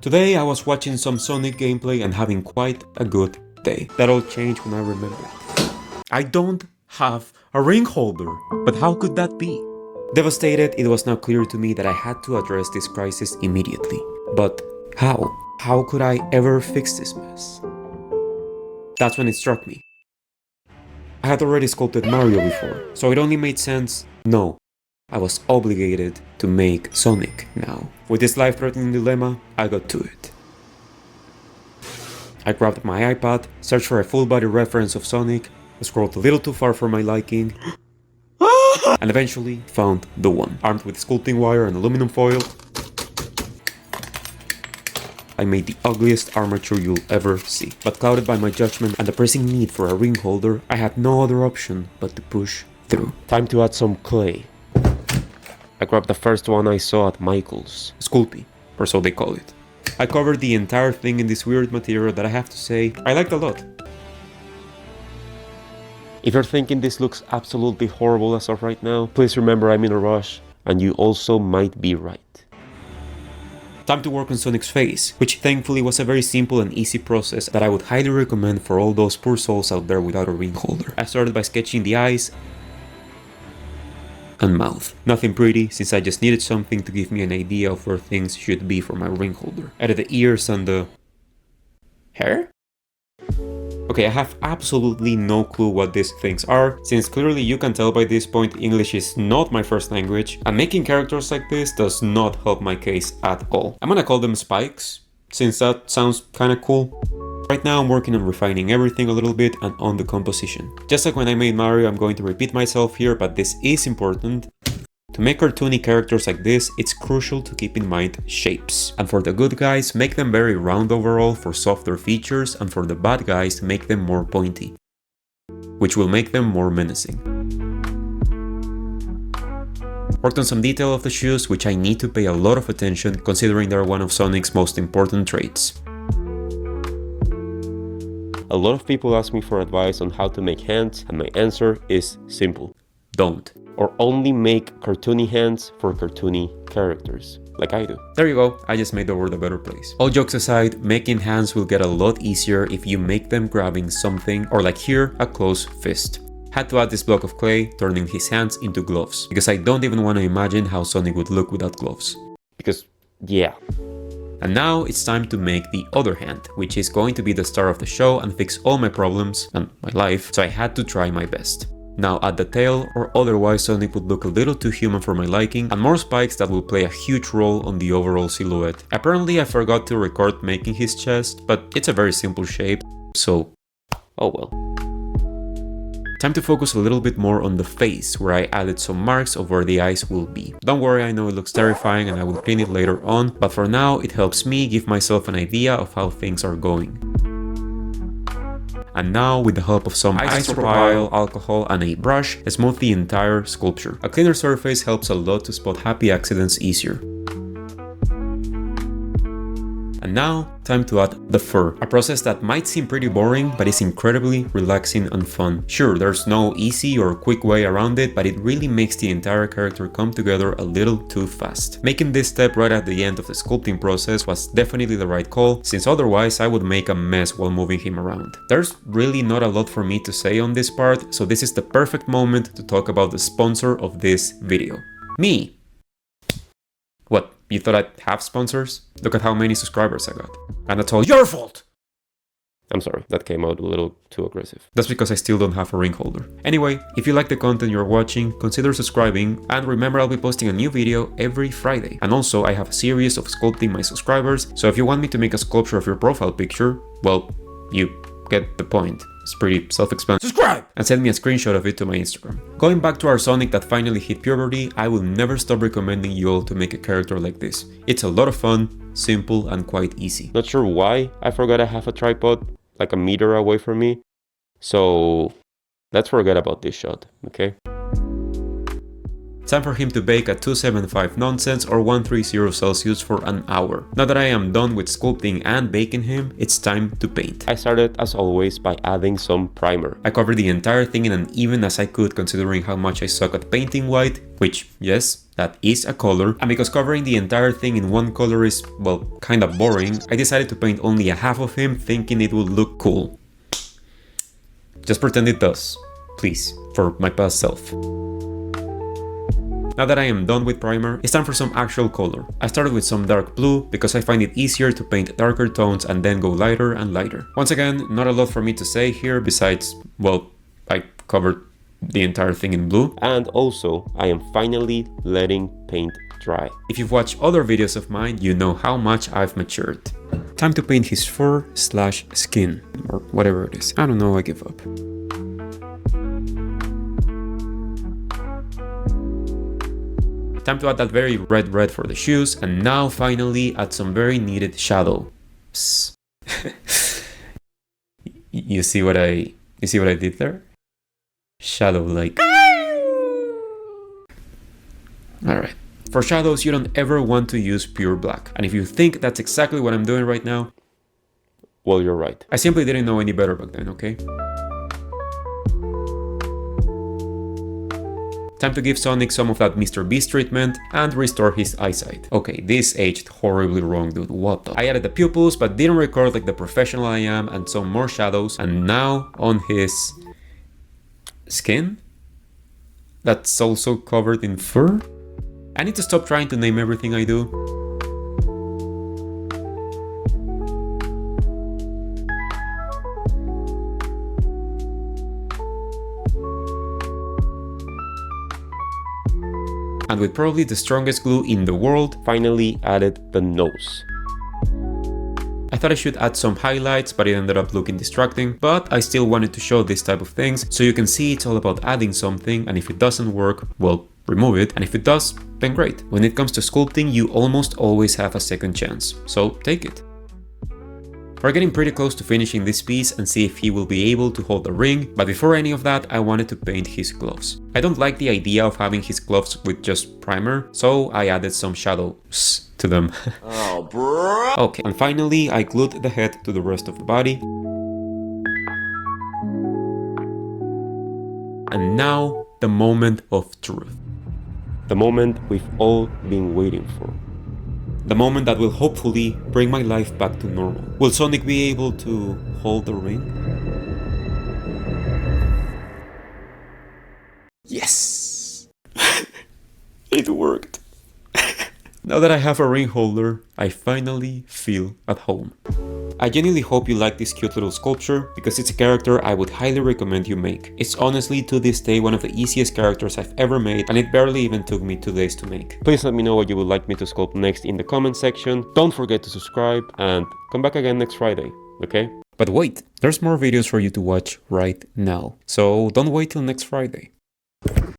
Today I was watching some Sonic gameplay and having quite a good day. That all changed when I remembered. I don't have a ring holder. But how could that be? Devastated, it was now clear to me that I had to address this crisis immediately. But how? How could I ever fix this mess? That's when it struck me. I had already sculpted Mario before, so it only made sense. No, I was obligated to make Sonic now. With this life-threatening dilemma, I got to it. I grabbed my iPad, searched for a full-body reference of Sonic, scrolled a little too far for my liking, and eventually found the one. Armed with sculpting wire and aluminum foil, I made the ugliest armature you'll ever see. But clouded by my judgment and the pressing need for a ring holder, I had no other option but to push through. Time to add some clay. I grabbed the first one I saw at Michael's. Sculpey, or so they call it. I covered the entire thing in this weird material that I have to say, I liked a lot. If you're thinking this looks absolutely horrible as of right now, please remember I'm in a rush, and you also might be right. Time to work on Sonic's face, which thankfully was a very simple and easy process that I would highly recommend for all those poor souls out there without a ring holder. I started by sketching the eyes and mouth. Nothing pretty, since I just needed something to give me an idea of where things should be for my ring holder. Added the ears and the hair? Okay, I have absolutely no clue what these things are, since clearly you can tell by this point English is not my first language, and making characters like this does not help my case at all. I'm gonna call them spikes, since that sounds kinda cool. Right now I'm working on refining everything a little bit and on the composition. Just like when I made Mario, I'm going to repeat myself here, but this is important. To make cartoony characters like this, it's crucial to keep in mind shapes. And for the good guys, make them very round overall for softer features, and for the bad guys, make them more pointy, which will make them more menacing. Worked on some detail of the shoes, which I need to pay a lot of attention considering they're one of Sonic's most important traits. A lot of people ask me for advice on how to make hands, and my answer is simple. Don't. Or only make cartoony hands for cartoony characters, like I do. There you go, I just made the world a better place. All jokes aside, making hands will get a lot easier if you make them grabbing something, or like here, a closed fist. Had to add this block of clay, turning his hands into gloves, because I don't even want to imagine how Sonic would look without gloves. Because, yeah. And now it's time to make the other hand, which is going to be the star of the show and fix all my problems and my life, so I had to try my best. Now add the tail, or otherwise Sonic would look a little too human for my liking, and more spikes that will play a huge role on the overall silhouette. Apparently I forgot to record making his chest, but it's a very simple shape, so oh well. Time to focus a little bit more on the face, where I added some marks of where the eyes will be. Don't worry, I know it looks terrifying and I will clean it later on, but for now it helps me give myself an idea of how things are going. And now, with the help of some isopropyl alcohol and a brush, smooth the entire sculpture. A cleaner surface helps a lot to spot happy accidents easier. And now, time to add the fur, a process that might seem pretty boring, but is incredibly relaxing and fun. Sure, there's no easy or quick way around it, but it really makes the entire character come together a little too fast. Making this step right at the end of the sculpting process was definitely the right call, since otherwise I would make a mess while moving him around. There's really not a lot for me to say on this part, so this is the perfect moment to talk about the sponsor of this video. Me! What, you thought I'd have sponsors? Look at how many subscribers I got. And that's all your fault! I'm sorry, that came out a little too aggressive. That's because I still don't have a ring holder. Anyway, if you like the content you're watching, consider subscribing, and remember I'll be posting a new video every Friday. And also, I have a series of sculpting my subscribers, so if you want me to make a sculpture of your profile picture, well, you get the point. It's pretty self-explanatory. Subscribe! And send me a screenshot of it to my Instagram. Going back to our Sonic that finally hit puberty, I will never stop recommending you all to make a character like this. It's a lot of fun, simple, and quite easy. Not sure why I forgot I have a tripod like a meter away from me, so let's forget about this shot, okay? Time for him to bake at 275 nonsense or 130 Celsius for an hour. Now that I am done with sculpting and baking him, it's time to paint. I started as always by adding some primer. I covered the entire thing in an even as I could considering how much I suck at painting white, which, yes, that is a color, and because covering the entire thing in one color is, well, kind of boring, I decided to paint only a half of him thinking it would look cool. Just pretend it does, please, for my past self. Now that I am done with primer, it's time for some actual color. I started with some dark blue because I find it easier to paint darker tones and then go lighter and lighter. Once again, not a lot for me to say here besides, well, I covered the entire thing in blue. And also, I am finally letting paint dry. If you've watched other videos of mine, you know how much I've matured. Time to paint his fur/skin, or whatever it is. I don't know, I give up. Time to add that very red for the shoes, and now finally add some very needed shadow. You see what I did there? Shadow like. Alright. For shadows, you don't ever want to use pure black. And if you think that's exactly what I'm doing right now, well, you're right. I simply didn't know any better back then, okay? Time to give Sonic some of that Mr. Beast treatment and restore his eyesight. Okay, this aged horribly wrong, dude, what the? I added the pupils, but didn't record like the professional I am, and some more shadows, and now on his skin? That's also covered in fur? I need to stop trying to name everything I do. And with probably the strongest glue in the world, finally added the nose. I thought I should add some highlights, but it ended up looking distracting, but I still wanted to show this type of things, so you can see it's all about adding something, and if it doesn't work, well, remove it, and if it does, then great. When it comes to sculpting, you almost always have a second chance, so take it. We're getting pretty close to finishing this piece and see if he will be able to hold the ring, but before any of that, I wanted to paint his gloves. I don't like the idea of having his gloves with just primer, so I added some shadows to them. Oh, bro! Okay, and finally, I glued the head to the rest of the body. And now, the moment of truth. The moment we've all been waiting for. The moment that will hopefully bring my life back to normal. Will Sonic be able to hold the ring? Yes! It worked. Now that I have a ring holder, I finally feel at home. I genuinely hope you like this cute little sculpture, because it's a character I would highly recommend you make. It's honestly to this day one of the easiest characters I've ever made, and it barely even took me 2 days to make. Please let me know what you would like me to sculpt next in the comment section. Don't forget to subscribe and come back again next Friday, okay? But wait, there's more videos for you to watch right now, so don't wait till next Friday.